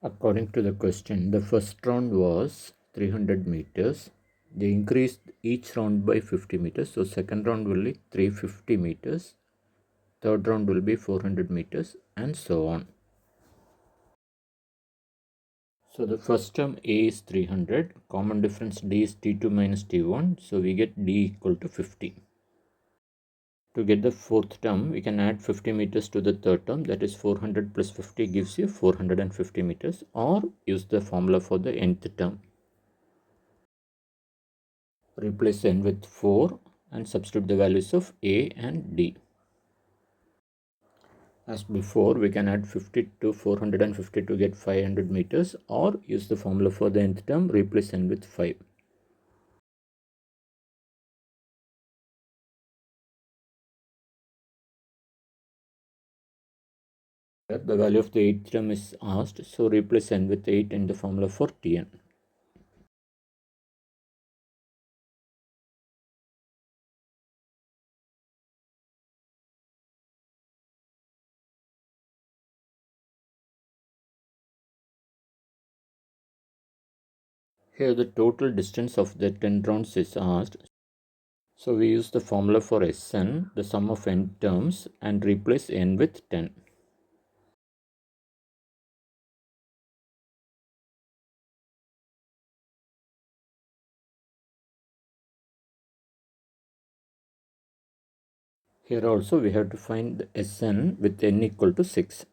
According to the question, the first round was 300 meters. They increased each round by 50 meters. So second round will be 350 meters. Third round will be 400 meters and so on. So the first term A is 300. Common difference D is T2 minus T1. So we get D equal to 50. To get the fourth term, we can add 50 meters to the third term. That is 400 plus 50 gives you 450 meters, or use the formula for the nth term. Replace n with 4 and substitute the values of A and D. As before, we can add 50 to 450 to get 500 meters, or use the formula for the nth term, replace n with 5. The value of the 8th term is asked, so replace n with 8 in the formula for Tn. Here the total distance of the 10 rounds is asked. So we use the formula for Sn, the sum of n terms, and replace n with 10. Here also we have to find the Sn with n equal to 6.